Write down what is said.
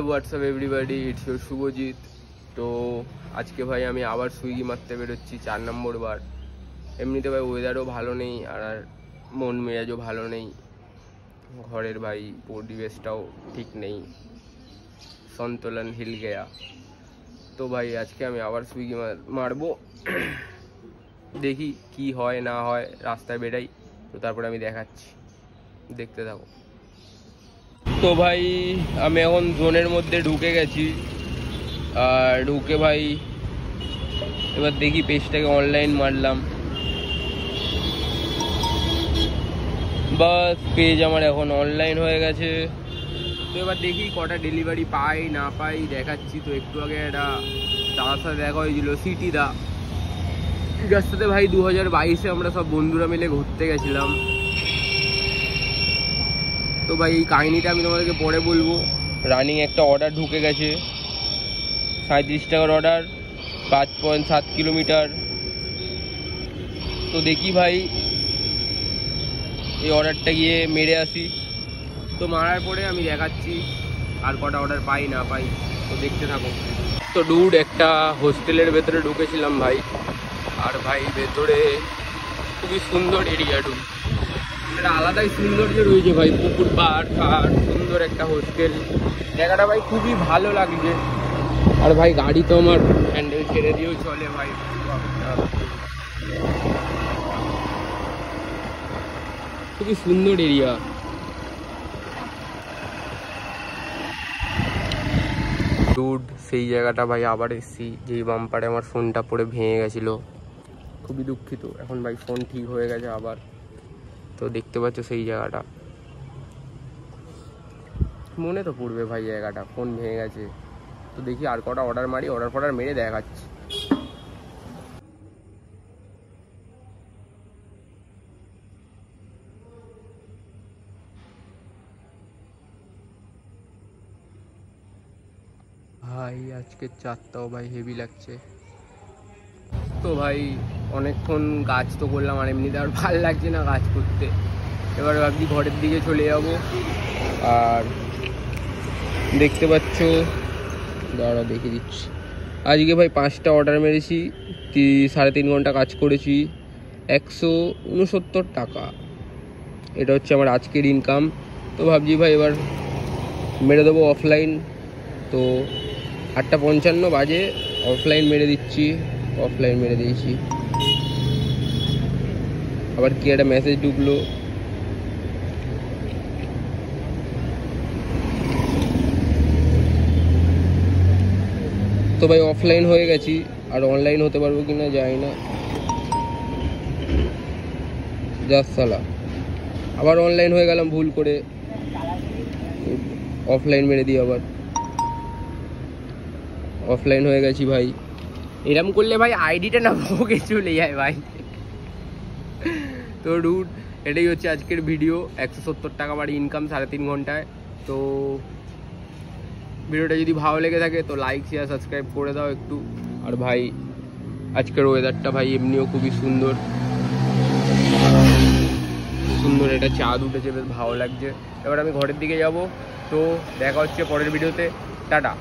WhatsApp everybody, it's your Shubhajit. তো আজকে ভাই আমি আবার সুইগি মারতে বেরোচ্ছি 4 নম্বর বার। এমনিতে ভাই ওয়েদারও ভালো নেই আর মন মেজাজও ভালো নেই, ঘরের ভাই পরিবেশটাও ঠিক নেই, সন্তুলন হিল গেয়া। তো ভাই আজকে আমি আবার সুইগি মারবো, দেখি কি হয় না হয়, রাস্তায় বেরাই তো তারপরে আমি দেখাচ্ছি, দেখতে থাকো। তো ভাই আমি এখন জোনের মধ্যে ঢুকে গেছি, আর ঢুকে ভাই এবার দেখি পেজটাকে অনলাইন মারলাম, বাস পেজ আমার এখন অনলাইন হয়ে গেছে। তো এবার দেখি কটা ডেলিভারি পাই না পাই দেখাচ্ছি। তো একটু আগে একটা দাদার সাথে দেখা হয়েছিল, সিটি দা, যার সাথে ভাই 2022-এ আমরা সব বন্ধুরা মিলে ঘুরতে গেছিলাম। তো ভাই এই কাহিনিটা আমি তোমাদেরকে পরে বলবো। রানিং একটা অর্ডার ঢুকে গেছে, 37 টাকার অর্ডার, 5.7 কিলোমিটার। তো দেখি ভাই এই অর্ডারটা গিয়ে মেরে আসি। তো মারার পরে আমি দেখাচ্ছি আর কটা অর্ডার পাই না পাই, তো দেখতে থাকো। তো ডুড একটা হোস্টেলের ভেতরে ঢুকেছিলাম ভাই, আর ভাই ভেতরে খুবই সুন্দর এরিয়া, ডুড একটা আলাদাই সৌন্দর্য রয়েছে ভাই, পুকুর পাড় আর সুন্দর একটা হোস্টেল, জায়গাটা ভাই খুবই ভালো লাগছে। আর ভাই গাড়ি তো আমার হ্যান্ডেল ছেড়ে দিয়েও চলে ভাই, খুবই সুন্দর এরিয়া। ডুড সেই জায়গাটা ভাই আবার এসছি, যেই বাম্পারে আমার ফোনটা পড়ে ভেঙে গেছিলো, খুবই দুঃখিত। এখন ভাই ফোন ঠিক হয়ে গেছে আবার। তো দেখতে পাচ্ছ সেই জায়গাটা, মনে তো পড়বে ভাই জায়গাটা, ফোন ভেঙে গেছে। তো দেখি আর কটা অর্ডার মারি, অর্ডার মেরে দেখাচ্ছি। ভাই আজকে চারটাও ভাই হেভি লাগছে। তো ভাই অনেকক্ষণ কাজ তো করলাম, আর এমনিতে আর ভালো লাগছে না কাজ করতে। এবার ভাবছি ঘরের দিকে চলে যাব। আর দেখতে পাচ্ছ, দাঁড়া দেখে দিচ্ছি, আজকে ভাই 5টা অর্ডার মেরেছি, 3.5 ঘন্টা কাজ করেছি, 169 টাকা। এটা হচ্ছে আমার আজকের ইনকাম। তো ভাবছি ভাই এবার মেরে দেবো অফলাইন। তো 8:55 বাজে, অফলাইন মেরে দিচ্ছি, অফলাইন মেরে দিয়েছি। আবার কি একটা মেসেজ ঢুকলো, তো ভাই অফলাইন হয়ে গেছি, আর অনলাইন হতে পারবো কিনা জানি না। জাস্ট সালা আবার অনলাইন হয়ে গেলাম ভুল করে, অফলাইন মেরে দিই, আবার অফলাইন হয়ে গেছি ভাই। এরম করলে ভাই আইডিটা না ভোগে চলে যায় ভাই। তো ডুড এটাই হচ্ছে আজকের ভিডিও, 170 টাকা বাড়ি ইনকাম 3.5 ঘন্টায়। তো ভিডিওটা যদি ভালো লেগে থাকে তো লাইক শেয়ার সাবস্ক্রাইব করে দাও একটু। আর ভাই আজকের ওয়েদারটা ভাই এমনিও খুবই সুন্দর, সুন্দর একটা চাঁদ উঠেছে, বেশ ভালো লাগছে। এবার আমি ঘরের দিকে যাব। তো দেখা হচ্ছে পরের ভিডিওতে, টাটা।